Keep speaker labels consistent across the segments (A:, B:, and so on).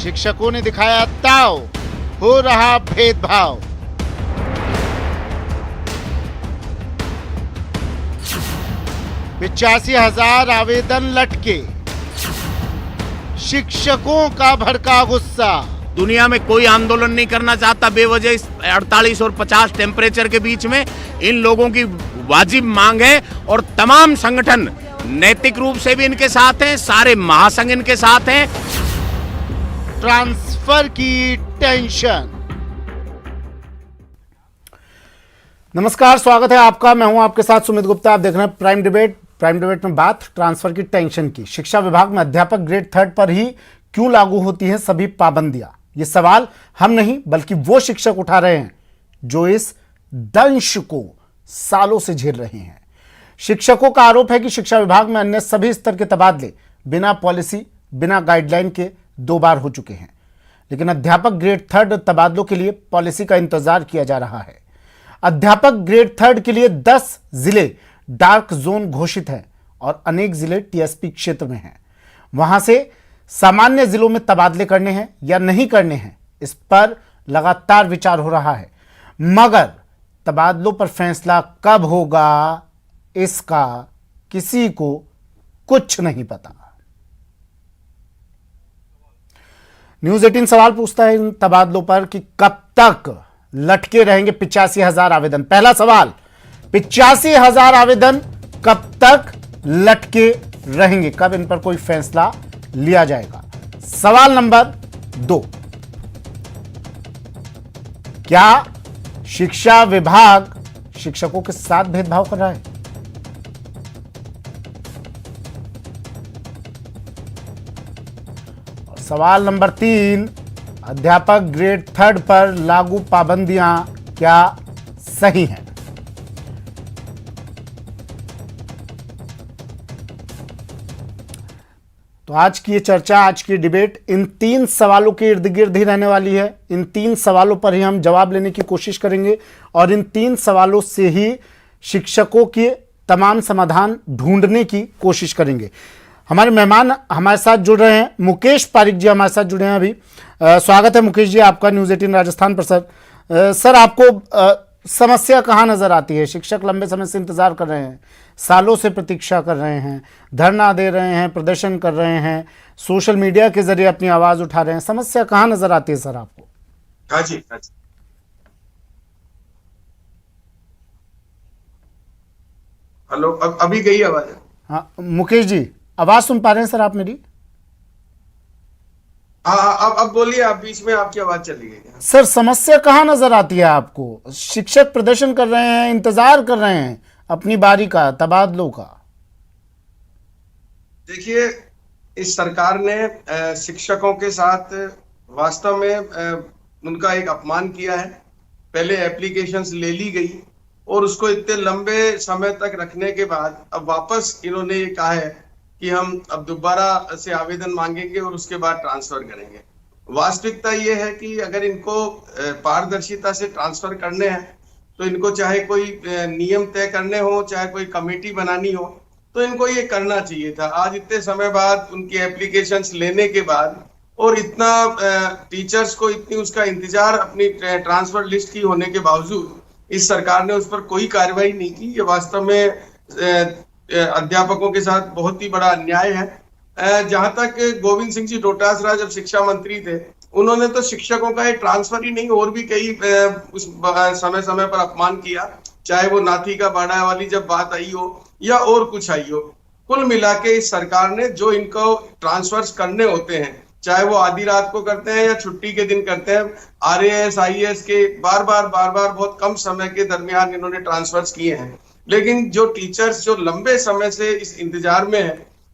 A: शिक्षकों ने दिखाया ताव, हो रहा भेदभाव। पिचासी हजार आवेदन लटके, शिक्षकों का भड़का गुस्सा।
B: दुनिया में कोई आंदोलन नहीं करना चाहता बेवजह। इस 48 और 50 टेम्परेचर के बीच में इन लोगों की वाजिब मांग है और तमाम संगठन नैतिक रूप से भी इनके साथ हैं, सारे महासंघ इनके साथ हैं।
A: ट्रांसफर की टेंशन।
C: नमस्कार, स्वागत है आपका। मैं हूं आपके साथ सुमित गुप्ता। आप देख रहे हैं प्राइम डिबेट। प्राइम डिबेट में बात ट्रांसफर की टेंशन की। शिक्षा विभाग में अध्यापक ग्रेड 3 पर ही क्यों लागू होती हैं सभी पाबंदियां? ये सवाल हम नहीं बल्कि वो शिक्षक उठा रहे हैं जो इस दंश को सालों से झेल रहे हैं। शिक्षकों का आरोप है कि शिक्षा विभाग में अन्य सभी स्तर के तबादले बिना पॉलिसी, बिना गाइडलाइन के 2 बार हो चुके हैं, लेकिन अध्यापक ग्रेड 3 तबादलों के लिए पॉलिसी का इंतजार किया जा रहा है। अध्यापक ग्रेड 3 के लिए 10 जिले डार्क जोन घोषित हैं और अनेक जिले टीएसपी क्षेत्र में हैं। वहां से सामान्य जिलों में तबादले करने हैं या नहीं करने हैं, इस पर लगातार विचार हो रहा है, मगर तबादलों पर फैसला कब होगा इसका किसी को कुछ नहीं पता। न्यूज 18 सवाल पूछता है इन तबादलों पर कि कब तक लटके रहेंगे 85,000 आवेदन। पहला सवाल, 85,000 आवेदन कब तक लटके रहेंगे, कब इन पर कोई फैसला लिया जाएगा? सवाल नंबर 2, क्या शिक्षा विभाग शिक्षकों के साथ भेदभाव कर रहा है? और सवाल नंबर 3, अध्यापक ग्रेड 3 पर लागू पाबंदियां क्या सही हैं? तो आज की ये चर्चा, आज की डिबेट इन 3 सवालों के इर्द गिर्द ही रहने वाली है। इन 3 सवालों पर ही हम जवाब लेने की कोशिश करेंगे और इन 3 सवालों से ही शिक्षकों के तमाम समाधान ढूंढने की कोशिश करेंगे। हमारे मेहमान हमारे साथ जुड़ रहे हैं, मुकेश पारिक जी हमारे साथ जुड़े हैं अभी। स्वागत है मुकेश जी आपका न्यूज 18 राजस्थान पर। सर आपको समस्या कहाँ नजर आती है? शिक्षक लंबे समय से इंतजार कर रहे हैं, सालों से प्रतीक्षा कर रहे हैं, धरना दे रहे हैं, प्रदर्शन कर रहे हैं, सोशल मीडिया के जरिए अपनी आवाज उठा रहे हैं। समस्या कहाँ नजर आती है सर आपको?
D: हाँ जी। हेलो, अभी गई आवाज?
C: हाँ मुकेश जी, आवाज सुन पा रहे हैं सर आप मेरी?
D: हाँ, अब बोलिए आप, बीच में आपकी आवाज चली गई।
C: सर समस्या कहाँ नजर आती है आपको? शिक्षक प्रदर्शन कर रहे हैं, इंतजार कर रहे हैं अपनी बारी का, तबादलों का।
D: देखिए, इस सरकार ने शिक्षकों के साथ वास्तव में उनका एक अपमान किया है। पहले एप्लीकेशंस ले ली गई और उसको इतने लंबे समय तक रखने के बाद अब वापस इन्होंने ये कहा है कि हम अब दोबारा से आवेदन मांगेंगे और उसके बाद ट्रांसफर करेंगे। वास्तविकता ये है कि अगर इनको पारदर्शिता से ट्रांसफर करने हैं तो इनको चाहे कोई नियम तय करने हो, चाहे कोई कमेटी बनानी हो, तो इनको ये करना चाहिए था। आज इतने समय बाद उनकी एप्लीकेशंस लेने के बाद और इतना टीचर्स को इतनी उसका इंतजार अपनी ट्रांसफर लिस्ट की होने के बावजूद इस सरकार ने उस पर कोई कार्रवाई नहीं की। ये वास्तव में अध्यापकों के साथ बहुत ही बड़ा अन्याय है। जहां तक गोविंद सिंह जी डोटासरा जब शिक्षा मंत्री थे, उन्होंने तो शिक्षकों का एक ट्रांसफर ही नहीं और भी कई उस समय समय पर अपमान किया, चाहे वो नाथी का बाड़ा वाली जब बात आई हो या और कुछ आई हो। कुल मिला के इस सरकार ने जो इनको ट्रांसफर्स करने होते हैं, चाहे वो आधी रात को करते हैं या छुट्टी के दिन करते हैं, RAS IAS के बार बार बहुत कम समय के दरमियान इन्होंने ट्रांसफर्स किए हैं। लेकिन जो टीचर्स जो लंबे समय से इस इंतजार में है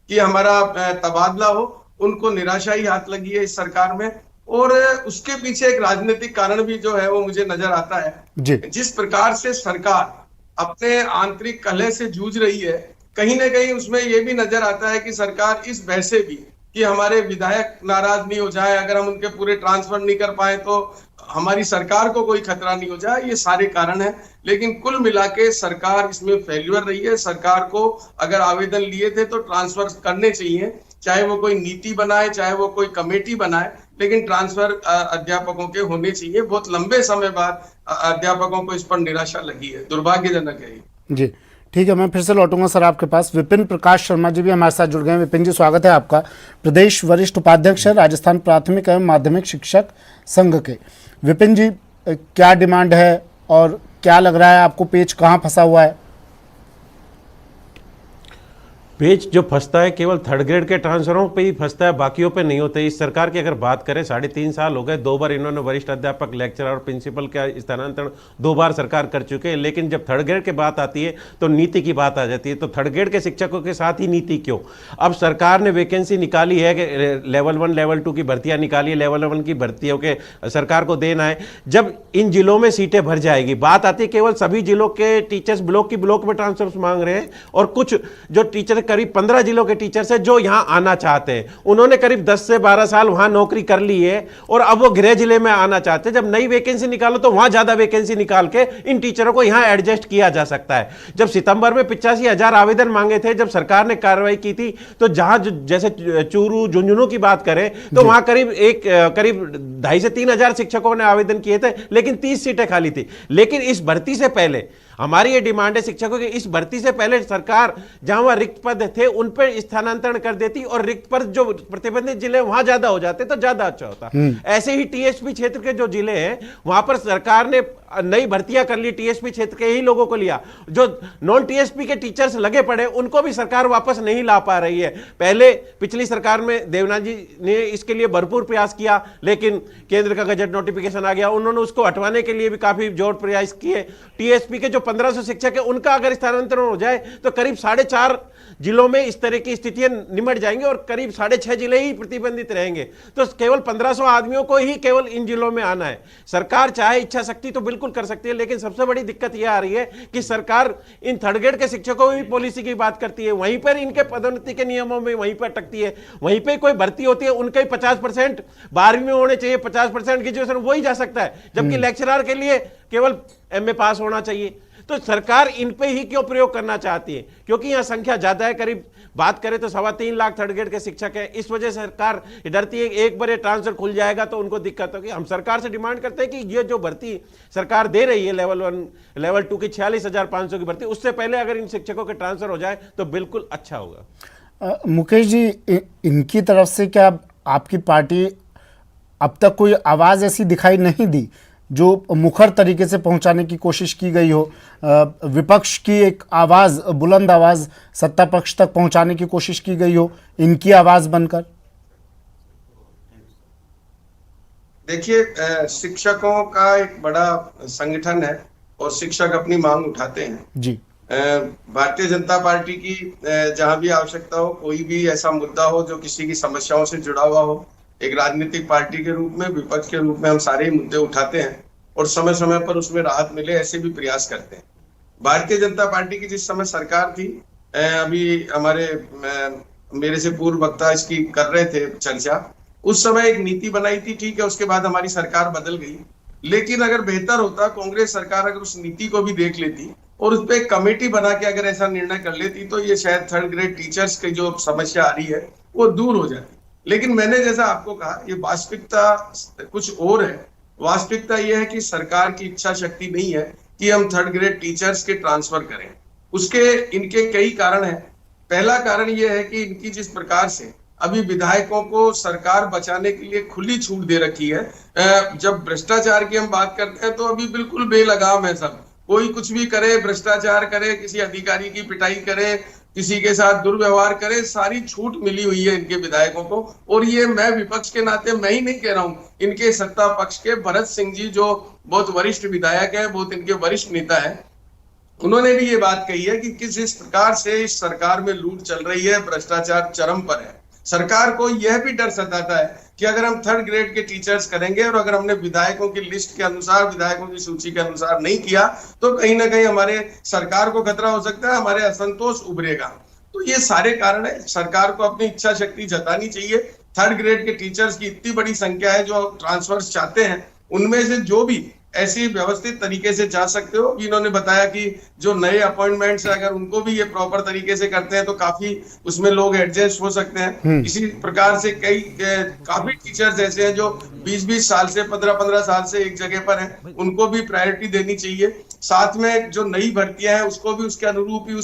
D: कि हमारा तबादला हो, उनको निराशा ही हाथ लगी है इस सरकार में। और उसके पीछे एक राजनीतिक कारण भी जो है वो मुझे नजर आता है जी। जिस प्रकार से सरकार अपने आंतरिक कलह से जूझ रही है, कहीं ना कहीं उसमें ये भी नजर आता है कि सरकार इस भय से भी कि हमारे विधायक नाराज नहीं हो जाए, अगर हम उनके पूरे ट्रांसफर नहीं कर पाए तो हमारी सरकार को कोई खतरा नहीं हो जाए, ये सारे कारण हैं। लेकिन कुल मिला के सरकार इसमें फेल्यूर रही है। सरकार को अगर आवेदन लिए थे तो ट्रांसफर करने चाहिए, चाहे वो कोई नीति बनाए, चाहे वो कोई कमेटी बनाए, लेकिन ट्रांसफर अध्यापकों के होने चाहिए। बहुत लंबे समय बाद अध्यापकों को इस पर निराशा लगी है, दुर्भाग्यजनक है ये।
C: जी ठीक है, मैं फिर से लौटूंगा सर आपके पास। विपिन प्रकाश शर्मा जी भी हमारे साथ जुड़ गए हैं। विपिन जी स्वागत है आपका। प्रदेश वरिष्ठ उपाध्यक्ष है राजस्थान प्राथमिक एवं माध्यमिक शिक्षक संघ के। विपिन जी, क्या डिमांड है और क्या लग रहा है आपको पेच कहाँ फंसा हुआ है?
E: पेच जो फंसता है केवल थर्ड ग्रेड के ट्रांसफरों पे ही फंसता है, बाकियों पे नहीं होते। इस सरकार की अगर बात करें, 3.5 साल हो गए, 2 बार इन्होंने वरिष्ठ अध्यापक, लेक्चरर और प्रिंसिपल का स्थानांतरण 2 बार सरकार कर चुके हैं। लेकिन जब थर्ड ग्रेड की बात आती है तो नीति की बात आ जाती है। तो थर्ड ग्रेड के शिक्षकों के साथ ही नीति क्यों? अब सरकार ने वैकेंसी निकाली है कि लेवल 1 लेवल 2 की भर्तियां निकाली है, लेवल 1 की भर्तियों के सरकार को देना है। जब इन जिलों में सीटें भर जाएगी, बात आती है केवल सभी जिलों के टीचर्स ब्लॉक में ट्रांसफर मांग रहे हैं, और कुछ जो टीचर करीब 15 जिलों के टीचर्स है जो यहां आना चाहते हैं, उन्होंने करीब 10 से 12 साल वहां नौकरी कर ली है और अब वो गृह जिले में आना चाहते हैं। जब नई वैकेंसी निकालो तो वहां ज्यादा वैकेंसी निकाल के इन टीचरों को यहां एडजस्ट किया जा सकता है। जब सितंबर में 85,000 आवेदन मांगे थे, जब सरकार ने कार्रवाई की थी, तो जहां जैसे चूरू झुंझुनू की बात करें तो वहां करीब 2,500 से 3,000 शिक्षकों ने आवेदन किए थे, लेकिन 30 सीटें खाली थी। लेकिन इस भर्ती से पहले हमारी ये डिमांड है शिक्षकों की, इस भर्ती से पहले सरकार जहां वहां रिक्त पद थे उन पर स्थानांतरण कर देती और रिक्त पद जो प्रतिबंधित जिले वहां ज्यादा हो जाते तो ज्यादा अच्छा होता। ऐसे ही टीएसपी क्षेत्र के जो जिले हैं वहां पर सरकार ने नई भर्तियां कर ली, टीएसपी क्षेत्र के ही लोगों को लिया। जो नॉन टीएसपी के टीचर्स लगे पड़े उनको भी सरकार वापस नहीं ला पा रही है। पहले पिछली सरकार में देवनाथ जी ने इसके लिए भरपूर प्रयास किया, लेकिन केंद्र का गजट नोटिफिकेशन आ गया, उन्होंने उसको हटवाने के लिए भी काफी जोर प्रयास किए। टीएसपी के जो 1500 शिक्षक है उनका अगर स्थानांतरण हो जाए तो करीब 4.5 जिलों में इस तरह की स्थितियां निमट जाएंगी और करीब 6.5 जिले ही प्रतिबंधित रहेंगे। तो केवल 1500 आदमियों को ही केवल इन जिलों में आना है। सरकार चाहे इच्छा शक्ति तो बिल्कुल कर सकती है, लेकिन सबसे बड़ी दिक्कत यह आ रही है कि सरकार इन थर्ड ग्रेड के शिक्षकों की पॉलिसी की बात करती है, वहीं पर इनके पदोन्नति के नियमों में वहीं पर अटकती है। वहीं पर कोई भर्ती होती है उनका 50% 12वीं में होने चाहिए, 50% ग्रेजुएशन वही जा सकता है, जबकि लेक्चरर के लिए केवल MA पास होना चाहिए। तो सरकार इन पे ही क्यों प्रयोग करना चाहती है? क्योंकि यहां संख्या ज्यादा है, करीब बात करें तो 3.25 लाख थर्ड ग्रेड के शिक्षक हैं। इस वजह से सरकार डरती है एक बार ये ट्रांसफर खुल जाएगा तो उनको दिक्कत होगी। हम सरकार से डिमांड करते हैं कि ये जो भर्ती सरकार दे रही है लेवल 1 लेवल 2 की 46,500 की भर्ती, उससे पहले अगर इन शिक्षकों के ट्रांसफर हो जाए तो बिल्कुल अच्छा होगा।
C: मुकेश जी, इनकी तरफ से क्या आपकी पार्टी अब तक कोई आवाज ऐसी दिखाई नहीं दी जो मुखर तरीके से पहुंचाने की कोशिश की गई हो? विपक्ष की एक आवाज, बुलंद आवाज सत्ता पक्ष तक पहुंचाने की कोशिश की गई हो, इनकी आवाज बनकर?
D: देखिए, शिक्षकों का एक बड़ा संगठन है और शिक्षक अपनी मांग उठाते हैं जी। भारतीय जनता पार्टी की जहां भी आवश्यकता हो, कोई भी ऐसा मुद्दा हो जो किसी की समस्याओं से जुड़ा हुआ हो, एक राजनीतिक पार्टी के रूप में, विपक्ष के रूप में हम सारे मुद्दे उठाते हैं और समय समय पर उसमें राहत मिले ऐसे भी प्रयास करते हैं। भारतीय जनता पार्टी की जिस समय सरकार थी, अभी हमारे मेरे से पूर्व वक्ता इसकी कर रहे थे चर्चा, उस समय एक नीति बनाई थी, ठीक है, उसके बाद हमारी सरकार बदल गई। लेकिन अगर बेहतर होता, कांग्रेस सरकार अगर उस नीति को भी देख लेती और उस पर एक कमेटी बना के अगर ऐसा निर्णय कर लेती तो ये शायद थर्ड ग्रेड टीचर्स की जो समस्या आ रही है वो दूर हो जाती। लेकिन मैंने जैसा आपको कहा, ये वास्तविकता कुछ और है। वास्तविकता यह है कि सरकार की इच्छा शक्ति नहीं है कि हम थर्ड ग्रेड टीचर्स के ट्रांसफर करें। उसके इनके कई कारण हैं। पहला कारण यह है कि इनकी जिस प्रकार से अभी विधायकों को सरकार बचाने के लिए खुली छूट दे रखी है। जब भ्रष्टाचार की हम बात करते हैं तो अभी बिल्कुल बेलगाम है सब, कोई कुछ भी करे, भ्रष्टाचार करे, किसी अधिकारी की पिटाई करे, किसी के साथ दुर्व्यवहार करे, सारी छूट मिली हुई है इनके विधायकों को। और ये मैं विपक्ष के नाते मैं ही नहीं कह रहा हूं, इनके सत्ता पक्ष के भरत सिंह जी जो बहुत वरिष्ठ विधायक है, बहुत इनके वरिष्ठ नेता है, उन्होंने भी ये बात कही है कि किस प्रकार से इस सरकार में लूट चल रही है, भ्रष्टाचार चरम पर है। सरकार को यह भी डर सताता है कि अगर हम थर्ड ग्रेड के टीचर्स करेंगे और अगर हमने विधायकों की लिस्ट के अनुसार, विधायकों की सूची के अनुसार नहीं किया तो कहीं ना कहीं हमारे सरकार को खतरा हो सकता है, हमारे असंतोष उभरेगा। तो ये सारे कारण है। सरकार को अपनी इच्छा शक्ति जतानी चाहिए। थर्ड ग्रेड के टीचर्स की इतनी बड़ी संख्या है जो ट्रांसफर्स चाहते हैं, उनमें से जो भी ऐसी व्यवस्थित तरीके से जा सकते हो। इन्होंने बताया कि जो नए अपॉइंटमेंट्स है अगर उनको भी ये प्रॉपर तरीके से करते हैं तो काफी उसमें लोग एडजस्ट हो सकते हैं। इसी प्रकार से काफी टीचर्स ऐसे हैं जो 20-20 साल से 15-15 साल से एक जगह पर हैं, उनको भी प्रायोरिटी देनी चाहिए। साथ में जो नई भर्तियां हैं उसको भी उसके अनुरूप ही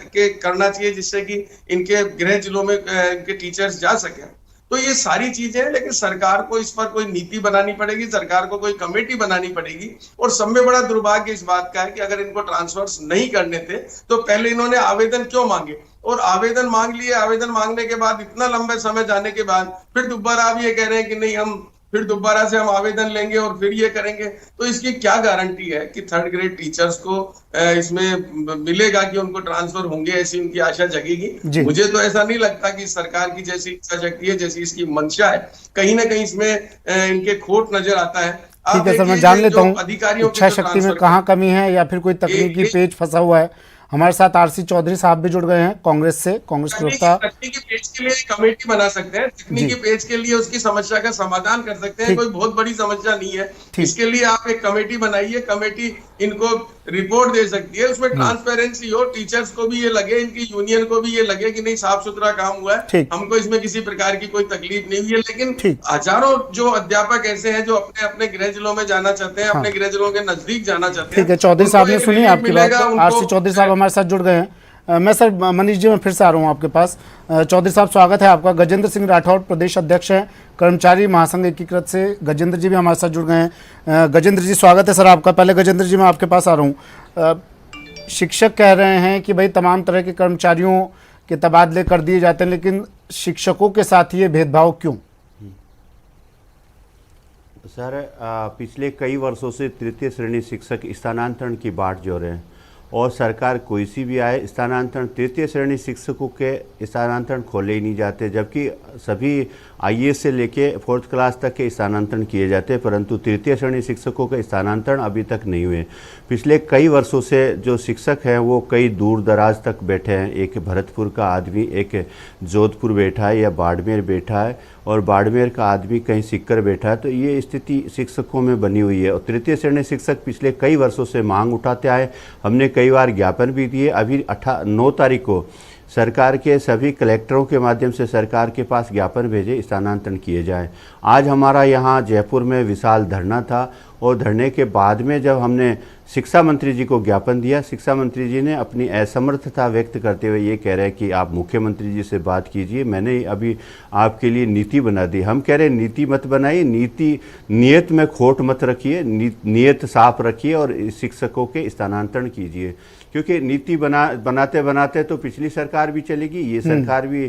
D: के करना चाहिए, जिससे कि इनके गृह जिलों में इनके टीचर्स जा सकें। तो ये सारी चीजें हैं, लेकिन सरकार को इस पर कोई नीति बनानी पड़ेगी, सरकार को कोई कमेटी बनानी पड़ेगी। और सब में बड़ा दुर्भाग्य इस बात का है कि अगर इनको ट्रांसफर्स नहीं करने थे तो पहले इन्होंने आवेदन क्यों मांगे, और आवेदन मांग लिए, आवेदन मांगने के बाद इतना लंबे समय जाने के बाद फिर दोबारा आप ये कह रहे हैं कि नहीं हम फिर दोबारा से हम आवेदन लेंगे और फिर ये करेंगे। तो इसकी क्या गारंटी है कि थर्ड ग्रेड टीचर्स को इसमें मिलेगा कि उनको ट्रांसफर होंगे, ऐसी उनकी आशा जगेगी? मुझे तो ऐसा नहीं लगता कि सरकार की जैसी इच्छा जगती है, जैसी इसकी मंशा है, कहीं ना कहीं इसमें इनके खोट नजर आता है।
C: ठीक है सर, मैं जान लेता हूँ इच्छा शक्ति में कहाँ कमी है या फिर कोई तकनीकी पेच फंसा हुआ है। हमारे साथ आरसी चौधरी साहब भी जुड़ गए हैं कांग्रेस से, कांग्रेस प्रवक्ता।
D: तकनीकी पेज के लिए कमेटी बना सकते हैं, तकनीकी पेज के लिए उसकी समस्या का समाधान कर सकते हैं, कोई बहुत बड़ी समस्या नहीं है। इसके लिए आप एक कमेटी बनाइए, कमेटी इनको रिपोर्ट दे सकती है, उसमें ट्रांसपेरेंसी हो, टीचर्स को भी ये लगे, इनकी यूनियन को भी ये लगे कि नहीं साफ सुथरा काम हुआ है, हमको इसमें किसी प्रकार की कोई तकलीफ नहीं हुई है। लेकिन हजारों जो अध्यापक ऐसे हैं जो अपने अपने गृह जिलों में जाना चाहते हैं, अपने गृह जिलों के नजदीक जाना चाहते हैं।
C: ठीक है, चौधरी साहब ने सुनी आपकी बात, आरसी चौधरी साहब हमारे साथ जुड़ गए हैं। मैं सर मनीष जी, मैं फिर से आ रहा हूँ आपके पास। चौधरी साहब स्वागत है आपका। गजेंद्र सिंह राठौड़ प्रदेश अध्यक्ष हैं कर्मचारी महासंघ एकीकृत से, गजेंद्र जी भी हमारे साथ जुड़ गए हैं। गजेंद्र जी स्वागत है सर आपका। पहले गजेंद्र जी मैं आपके पास आ रहा हूँ। शिक्षक कह रहे हैं कि भाई तमाम तरह के कर्मचारियों के तबादले कर दिए जाते हैं, लेकिन शिक्षकों के साथ ये भेदभाव क्यों?
F: सर पिछले कई वर्षों से तृतीय श्रेणी शिक्षक स्थानांतरण की बाट जोड़ रहे हैं और सरकार कोई सी भी आए स्थानांतरण, तृतीय श्रेणी शिक्षकों के स्थानांतरण खोले ही नहीं जाते, जबकि सभी आईएएस से लेके 4th क्लास तक के स्थानांतरण किए जाते हैं, परंतु तृतीय श्रेणी शिक्षकों के स्थानांतरण अभी तक नहीं हुए। पिछले कई वर्षों से जो शिक्षक हैं वो कई दूर दराज तक बैठे हैं। एक भरतपुर का आदमी एक जोधपुर बैठा है या बाड़मेर बैठा है, और बाड़मेर का आदमी कहीं सिक्कर बैठा है। तो ये स्थिति शिक्षकों में बनी हुई है और तृतीय श्रेणी शिक्षक पिछले कई वर्षों से मांग उठाते आए। हमने कई बार ज्ञापन भी दिए। अभी 9 तारीख को सरकार के सभी कलेक्टरों के माध्यम से सरकार के पास ज्ञापन भेजे स्थानांतरण किए जाए। आज हमारा यहाँ जयपुर में विशाल धरना था और धरने के बाद में जब हमने शिक्षा मंत्री जी को ज्ञापन दिया, शिक्षा मंत्री जी ने अपनी असमर्थता व्यक्त करते हुए ये कह रहे हैं कि आप मुख्यमंत्री जी से बात कीजिए, मैंने अभी आपके लिए नीति बना दी। हम कह रहे हैं नीति मत बनाइए, नियत में खोट मत रखिए, नियत साफ रखिए और शिक्षकों के स्थानांतरण कीजिए, क्योंकि नीति बनाते बनाते तो पिछली सरकार भी चलेगी, ये सरकार भी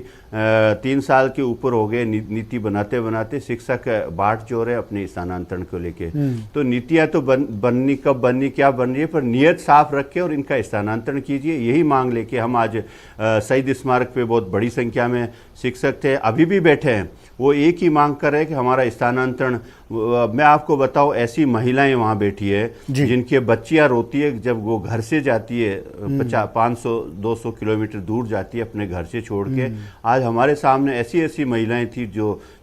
F: 3 साल के ऊपर हो गए नीति बनाते बनाते। शिक्षक बाट जोड़ रहे अपने स्थानांतरण को लेके। तो नीतियां तो बननी कब बननी क्या बन रही है, पर नियत साफ रखे और इनका स्थानांतरण कीजिए। यही मांग लेके हम आज शहीद स्मारक पे बहुत बड़ी संख्या में शिक्षक थे, अभी भी बैठे हैं। वो एक ही मांग कर रहे हैं कि हमारा स्थानांतरण। मैं आपको बताऊं, ऐसी महिलाएं वहाँ बैठी है जिनके बच्चियां रोती है जब वो घर से जाती है, 500-200 किलोमीटर दूर जाती है अपने घर से छोड़ के। आज हमारे सामने ऐसी ऐसी महिलाएं थी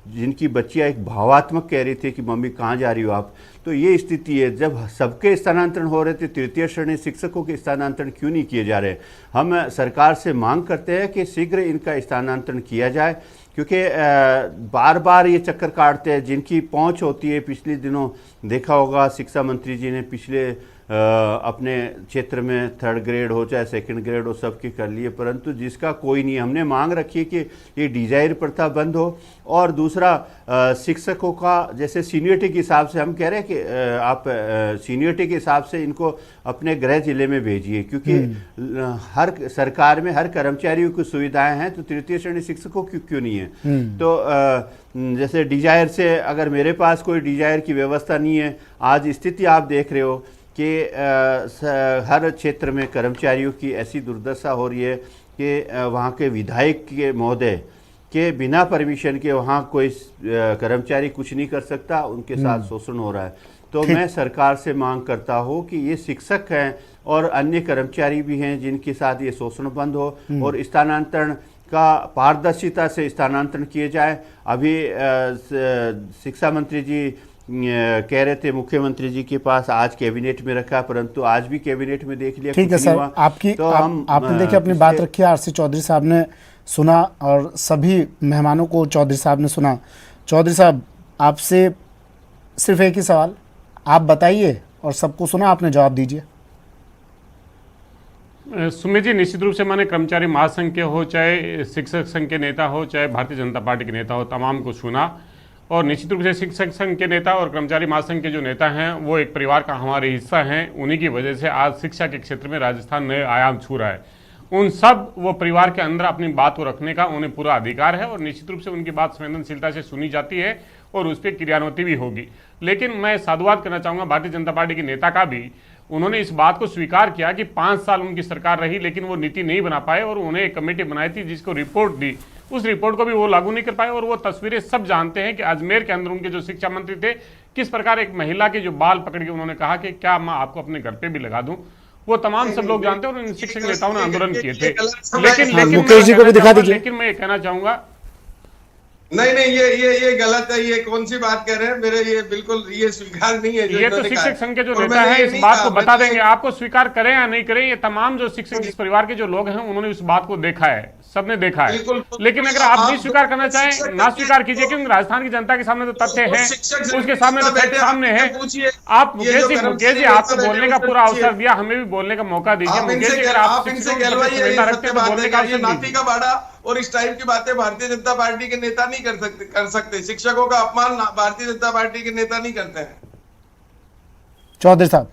F: जिनकी बच्चियां एक भावात्मक कह रही थी कि मम्मी कहाँ जा रही हो आप। तो ये स्थिति है, जब सबके स्थानांतरण हो रहे थे तृतीय श्रेणी शिक्षकों के स्थानांतरण क्यों नहीं किए जा रहे? हम सरकार से मांग करते हैं कि शीघ्र इनका स्थानांतरण किया जाए, क्योंकि बार बार ये चक्कर काटते हैं। जिनकी पहुंच होती है, पिछले दिनों देखा होगा शिक्षा मंत्री जी ने पिछले अपने क्षेत्र में 3rd ग्रेड हो चाहे 2nd ग्रेड हो सबके कर लिए, परंतु जिसका कोई नहीं। हमने मांग रखी है कि ये डिजायर प्रथा बंद हो। और दूसरा शिक्षकों का जैसे सीनियरिटी के हिसाब से हम कह रहे हैं कि आप सीनियरिटी के हिसाब से इनको अपने गृह जिले में भेजिए, क्योंकि हर सरकार में हर कर्मचारियों की सुविधाएं हैं, तो तृतीय श्रेणी शिक्षकों क्यों नहीं है? तो जैसे डिजायर से, अगर मेरे पास कोई डिजायर की व्यवस्था नहीं है, आज स्थिति आप देख रहे हो कि हर क्षेत्र में कर्मचारियों की ऐसी दुर्दशा हो रही है कि वहाँ के विधायक के महोदय के बिना परमिशन के वहाँ कोई कर्मचारी कुछ नहीं कर सकता, उनके साथ शोषण हो रहा है। तो मैं सरकार से मांग करता हूँ कि ये शिक्षक हैं और अन्य कर्मचारी भी हैं जिनके साथ ये शोषण बंद हो और स्थानांतरण का पारदर्शिता से स्थानांतरण किए जाए। अभी शिक्षा मंत्री जी कह रहे थे मुख्यमंत्री जी के पास आज कैबिनेट में रखा, परंतु आज भी कैबिनेट में देख लिया
C: ठीक है
F: कुछ नहीं
C: सर,
F: हुआ।
C: आपकी
F: तो
C: आपने देखिए अपनी बात रखी, आरसी चौधरी साहब ने सुना और सभी मेहमानों को चौधरी साहब ने सुना। चौधरी साहब, आपसे सिर्फ एक ही सवाल, आप बताइए और सबको सुना, आपने जवाब दीजिए।
G: सुमित जी, निश्चित रूप से मैंने कर्मचारी महासंघ के हो, चाहे शिक्षक संघ के नेता हो, चाहे भारतीय जनता पार्टी के नेता हो, तमाम को सुना। और निश्चित रूप से शिक्षक संघ के नेता और कर्मचारी महासंघ के जो नेता हैं वो एक परिवार का हमारे हिस्सा हैं। उन्हीं की वजह से आज शिक्षा के क्षेत्र में राजस्थान नए आयाम छू रहा है। उन सब वो परिवार के अंदर अपनी बात को रखने का उन्हें पूरा अधिकार है और निश्चित रूप से उनकी बात संवेदनशीलता से सुनी जाती है और उस पर क्रियान्वित भी होगी। लेकिन मैं साधुवाद करना चाहूँगा भारतीय जनता पार्टी के नेता का भी। उन्होंने इस बात को स्वीकार किया कि 5 साल उनकी सरकार रही लेकिन वो नीति नहीं बना पाए और उन्हें एक कमेटी बनाई थी जिसको रिपोर्ट दी, उस रिपोर्ट को भी वो लागू नहीं कर पाए। और वो तस्वीरें सब जानते हैं कि अजमेर के अंदर उनके जो शिक्षा मंत्री थे, किस प्रकार एक महिला के जो बाल पकड़ के उन्होंने कहा कि क्या मैं आपको अपने घर पे भी लगा दूं, वो तमाम सब लोग जानते हैं और इन शिक्षक नेताओं ने आंदोलन किए थे। लेकिन
C: मुकेश जी को भी दिखा दीजिए।
G: लेकिन मैं ये कहना चाहूंगा,
D: नहीं नहीं, ये गलत है। ये कौन सी बात कह रहे हैं? मेरे ये बिल्कुल ये स्वीकार नहीं है।
G: ये तो शिक्षक संघ के जो नेता है इस बात को बता देंगे, आपको स्वीकार करें या नहीं करें। ये तमाम जो शिक्षक इस परिवार के जो लोग हैं उन्होंने उस बात को देखा है, सबने देखा है। लेकिन अगर आप नहीं स्वीकार करना चाहें, ना स्वीकार कीजिए, क्योंकि राजस्थान की जनता के सामने तो तथ्य है, उसके सामने तो फैक्ट सामने है। आप मुकेश जी आपको बोलने का पूरा अवसर दिया, हमें भी बोलने का मौका दीजिए। मुकेश जी, अगर आप शिक्षकों की संवेदना रखते हैं तो बोलने का अवसर
D: नाती का बाड़ा और इस टाइप की बातें भारतीय जनता पार्टी के नेता नहीं कर सकते। शिक्षकों का अपमान भारतीय जनता पार्टी के नेता नहीं करते हैं।
C: चौधरी साहब,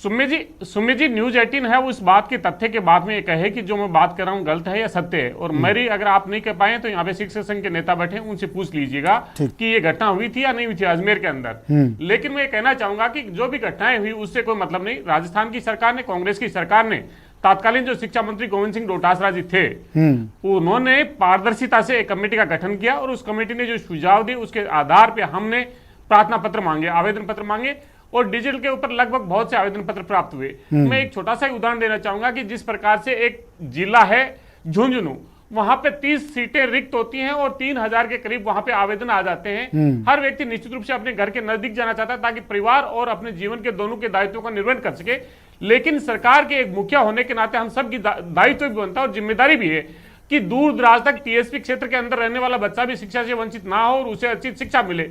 G: सुमित जी न्यूज 18 है, उस बात के तथ्य के बाद में ये कहे कि जो मैं बात कर रहा हूँ गलत है या सत्य है। और मेरी अगर आप नहीं कह पाए तो यहाँ पे शिक्षक संघ के नेता बैठे, उनसे पूछ लीजिएगा कि ये घटना हुई थी या नहीं हुई थी अजमेर के अंदर। लेकिन मैं कहना चाहूंगा कि जो भी घटनाएं हुई उससे कोई मतलब नहीं। राजस्थान की सरकार ने, कांग्रेस की सरकार ने, तत्कालीन जो शिक्षा मंत्री गोविंद सिंह डोटासरा जी थे, उन्होंने पारदर्शिता से एक कमेटी का गठन किया और उस कमेटी ने जो सुझाव दिए उसके आधार पर हमने प्रार्थना पत्र मांगे, आवेदन पत्र मांगे और डिजिटल के ऊपर लगभग बहुत से आवेदन पत्र प्राप्त हुए। मैं एक छोटा सा उदाहरण देना चाहूंगा कि जिस प्रकार से एक जिला है झुंझुनू, वहां पे 30 सीटें रिक्त होती हैं और 3000 के करीब वहां पे आवेदन आ जाते हैं। हर व्यक्ति निश्चित रूप से अपने घर के नजदीक जाना चाहता है ताकि परिवार और अपने जीवन के दोनों के दायित्वों का निर्वहन कर सके। लेकिन सरकार के एक मुखिया होने के नाते हम सब की दायित्व भी बनता है और जिम्मेदारी भी है कि दूर दराज तक टीएसपी क्षेत्र के अंदर रहने वाला बच्चा भी शिक्षा से वंचित ना हो और उसे अच्छी शिक्षा मिले।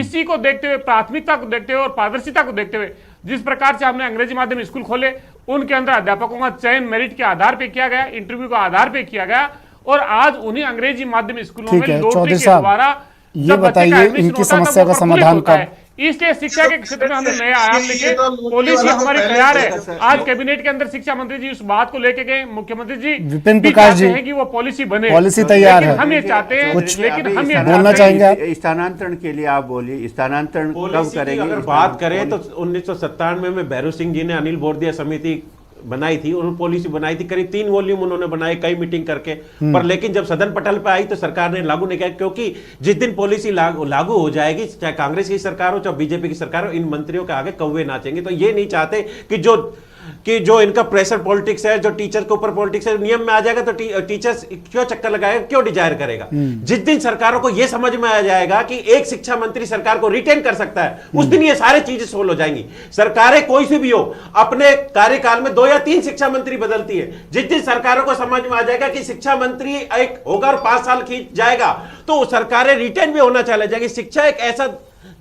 G: इसी को देखते हुए, प्राथमिकता को देखते हुए और पारदर्शिता को देखते हुए जिस प्रकार से हमने अंग्रेजी माध्यम स्कूल खोले, उनके अंदर अध्यापकों का चयन मेरिट के आधार पर किया गया, इंटरव्यू के आधार पर किया गया और आज उन्हीं अंग्रेजी माध्यम स्कूलों में लॉटरी के द्वारा
C: ये बताइए इनकी समस्या का समाधान कब?
G: इसलिए शिक्षा के क्षेत्र में हमने नया आयाम लिखे, पॉलिसी हमारी तैयार है। आज कैबिनेट के अंदर शिक्षा मंत्री जी उस बात को लेके गए, मुख्यमंत्री जी
C: विपिन प्रकाश जी
G: कि वो पॉलिसी बने,
C: पॉलिसी तैयार है।
G: हम ये चाहते हैं, लेकिन हम ये
C: बोलना चाहेंगे
F: स्थानांतरण के लिए आप बोलिए, स्थानांतरण कब करेंगे?
E: अगर बात करें तो 1997 में भैरू सिंह जी ने अनिल बोरदिया समिति बनाई थी, उन्होंने पॉलिसी बनाई थी, करीब 3 वॉल्यूम उन्होंने बनाए कई मीटिंग करके, पर लेकिन जब सदन पटल पे आई तो सरकार ने लागू नहीं किया, क्योंकि जिस दिन पॉलिसी लागू हो जाएगी, चाहे कांग्रेस की सरकार हो चाहे बीजेपी की सरकार हो, इन मंत्रियों के आगे कौवे नाचेंगे। तो ये नहीं चाहते कि जो इनका प्रेशर पॉलिटिक्स है, जो टीचर के ऊपर पॉलिटिक्स है, नियम में आ जाएगा तो टीचर्स क्यों चक्कर लगाएगा, क्यों डिजायर करेगा। जिस दिन सरकारों को यह समझ में आ जाएगा कि एक शिक्षा मंत्री सरकार को रिटेन कर सकता है, उस दिन ये सारी चीजें सोल्व हो जाएंगी। सरकारें कोई सी भी हो, अपने कार्यकाल में 2 या 3 शिक्षा मंत्री बदलती है। जिस दिन सरकारों को समझ में आ जाएगा कि शिक्षा मंत्री एक होगा और 5 साल खींच जाएगा, तो सरकारें रिटेन भी होना चला जाएगी। शिक्षा एक ऐसा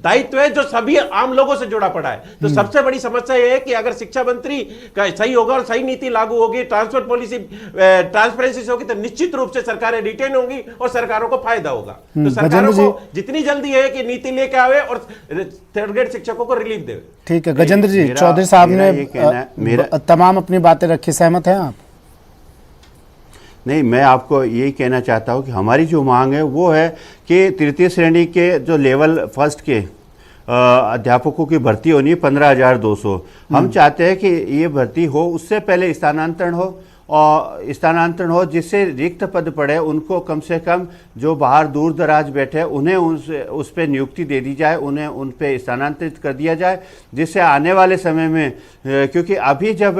E: दायित्व है जो सभी आम लोगों से जुड़ा पड़ा है। तो सबसे बड़ी समस्या यह है कि अगर शिक्षा मंत्री का सही होगा और सही नीति लागू होगी, ट्रांसपोर्ट पॉलिसी ट्रांसपेरेंसी होगी, तो निश्चित रूप से सरकारें रिटेन होंगी और सरकारों को फायदा होगा। तो सरकारों को जितनी जल्दी है कि नीति लेके आवे और 3rd ग्रेड शिक्षकों को रिलीफ दे।
C: ठीक है गजेंद्र जी, चौधरी साहब ने तमाम अपनी बातें रखी, सहमत हैं आप?
F: नहीं, मैं आपको यही कहना चाहता हूँ कि हमारी जो मांग है वो है कि तृतीय श्रेणी के जो लेवल 1 के अध्यापकों की भर्ती होनी है 15,200। हम चाहते हैं कि ये भर्ती हो, उससे पहले स्थानांतरण हो जिससे रिक्त पद पड़े, उनको कम से कम जो बाहर दूर दराज बैठे उन्हें उस पर नियुक्ति दे दी जाए, उन्हें उन पे स्थानांतरित कर दिया जाए, जिससे आने वाले समय में, क्योंकि अभी जब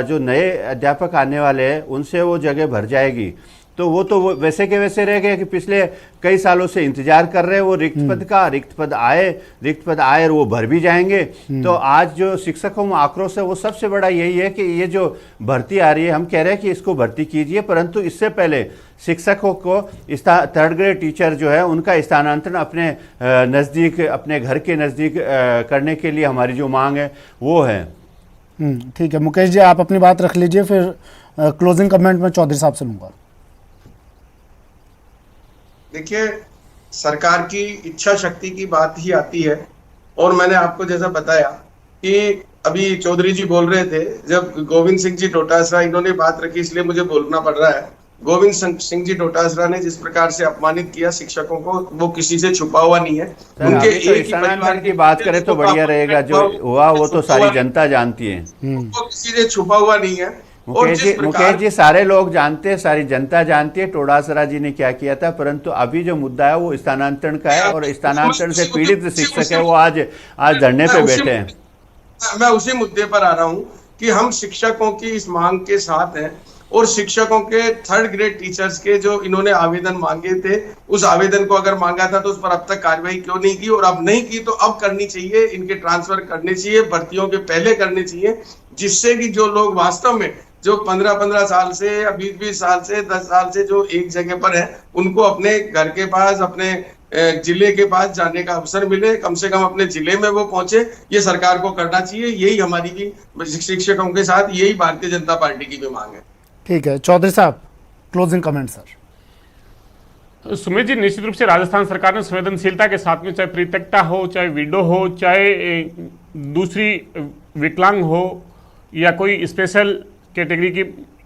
F: जो नए अध्यापक आने वाले हैं उनसे वो जगह भर जाएगी, तो वो वैसे के वैसे रह गए कि पिछले कई सालों से इंतजार कर रहे हैं वो रिक्त पद आए और वो भर भी जाएंगे। तो आज जो शिक्षकों में आक्रोश है वो सबसे बड़ा यही है कि ये जो भर्ती आ रही है, हम कह रहे हैं कि इसको भर्ती कीजिए, परंतु इससे पहले शिक्षकों को थर्ड ग्रेड टीचर जो है उनका स्थानांतरण अपने नज़दीक, अपने घर के नज़दीक करने के लिए हमारी जो मांग है वो है।
C: ठीक है मुकेश जी, आप अपनी बात रख लीजिए, फिर क्लोजिंग कमेंट में चौधरी साहब से लूंगा।
D: देखिए, सरकार की इच्छा शक्ति की बात ही आती है, और मैंने आपको जैसा बताया कि अभी चौधरी जी बोल रहे थे, जब गोविंद सिंह जी डोटासरा इन्होंने बात रखी इसलिए मुझे बोलना पड़ रहा है। गोविंद सिंह जी डोटासरा ने जिस प्रकार से अपमानित किया शिक्षकों को, वो किसी से छुपा हुआ नहीं है। उनके एक ही परिवार
F: की बात करें तो बढ़िया रहेगा, जो हुआ वो तो सारी जनता जानती है,
D: वो किसी से छुपा हुआ नहीं है।
F: मुकेश जी सारे लोग जानते हैं, सारी जनता जानती है डोटासरा जी ने क्या किया था, परंतु अभी जो मुद्दा है वो स्थानांतरण का है, और स्थानांतरण से पीड़ित शिक्षक है वो आज धरने पे बैठे हैं।
D: मैं उसी मुद्दे पर आ रहा हूं कि हम शिक्षकों की इस मांग के साथ हैं, और शिक्षकों के थर्ड ग्रेड टीचर्स के जो इन्होंने आवेदन मांगे थे, उस आवेदन को अगर मांगा था तो उस पर अब तक कार्रवाई क्यों नहीं की, और अब नहीं की तो अब करनी चाहिए। इनके ट्रांसफर करने चाहिए, भर्तियों के पहले करने चाहिए, जिससे कि जो लोग वास्तव में जो 15-15 साल से या 20-20 साल से 10 साल से जो एक जगह पर है, उनको अपने घर के पास, अपने जिले के पास जाने का अवसर मिले, कम से कम अपने जिले में वो पहुंचे। ये सरकार को करना चाहिए, यही हमारी भी शिक्षकों के साथ यही भारतीय जनता पार्टी की भी मांग है।
C: ठीक है चौधरी साहब, closing comment sir.
G: Sumit ji, निश्चित रूप से राजस्थान सरकार ने संवेदनशीलता के साथ में, चाहे परित्यक्ता हो, चाहे विडो हो, चाहे दूसरी विकलांग हो, या कोई स्पेशल कैटेगरी की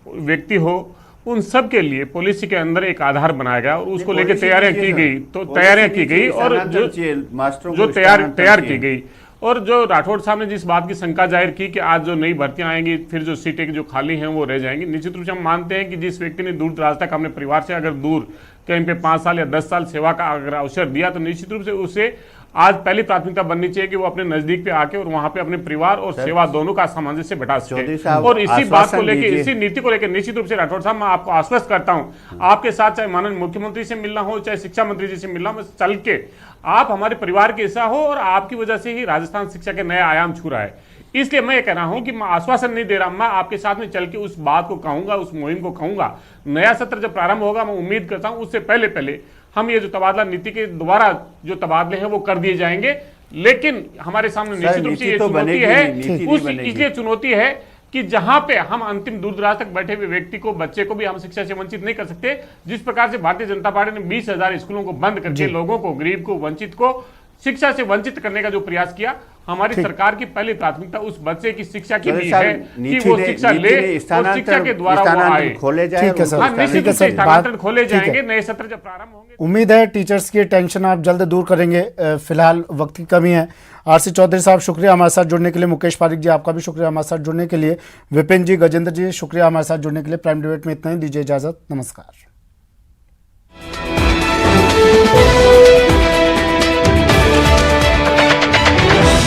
G: व्यक्ति हो, उन सब के लिए पॉलिसी के अंदर एक आधार बनाया गया और उसको लेकर तैयारियां की गई। तो तैयारियां की गई और जो तैयार की गई, और जो राठौड़ साहब ने जिस बात की शंका जाहिर की कि आज जो नई भर्तियां आएंगी, फिर जो सीटें जो खाली हैं वो रह जाएंगी, निश्चित रूप से हम मानते हैं कि जिस व्यक्ति ने दूर दराज तक अपने परिवार से अगर दूर कहीं पे 5 साल या 10 साल सेवा का अगर अवसर दिया, तो निश्चित रूप से उसे आज पहली प्राथमिकता बननी चाहिए कि वो अपने नजदीक पे आके और वहां पे अपने परिवार और सेवा दोनों का सामंजस्य बैठा सके। और इसी बात को लेकर, इसी नीति को लेकर निश्चित रूप से राठौड़ साहब, मैं आपको आश्वस्त करता हूं, आपके साथ चाहे माननीय मुख्यमंत्री से मिलना हो, चाहे शिक्षा मंत्री जी से मिलना हो, चल के आप हमारे परिवार के हिस्सा हो, और आपकी वजह से ही राजस्थान शिक्षा के नए आयाम छू रहा है। इसलिए मैं ये कह रहा हूं कि मैं आश्वासन नहीं दे रहा, मैं आपके साथ में चल के उस बात को कहूंगा, उस मुहिम को कहूंगा। नया सत्र जब प्रारंभ होगा, मैं उम्मीद करता हूं उससे पहले हम ये जो तबादला नीति के द्वारा जो तबादले हैं वो कर दिए जाएंगे। लेकिन हमारे सामने निश्चित रूप से ये चुनौती है, इसलिए चुनौती है कि जहां पे हम अंतिम दूर दराज तक बैठे हुए व्यक्ति को, बच्चे को भी हम शिक्षा से वंचित नहीं कर सकते। जिस प्रकार से भारतीय जनता पार्टी ने 20,000 स्कूलों को बंद करके लोगों को, गरीब को, वंचित को शिक्षा से वंचित करने का जो प्रयास किया, हमारी सरकार की पहली प्राथमिकता उस बच्चे की शिक्षा की भी है कि वो शिक्षा ले और शिक्षा के द्वारा वो आए,
F: खोले जाए।
C: ठीक है सर,
G: निश्चित रूप से स्थानांतरण खोले जाएंगे नए सत्र जब प्रारंभ होंगे।
C: उम्मीद है टीचर्स की टेंशन आप जल्द दूर करेंगे। फिलहाल वक्त की कमी है। आरसी चौधरी साहब शुक्रिया हमारे साथ जुड़ने के लिए। मुकेश पारिक जी आपका भी शुक्रिया हमारे साथ जुड़ने के लिए। विपिन जी, गजेंद्र जी शुक्रिया हमारे साथ जुड़ने के लिए। प्राइम डिबेट में इतना ही, दीजिए इजाजत, नमस्कार।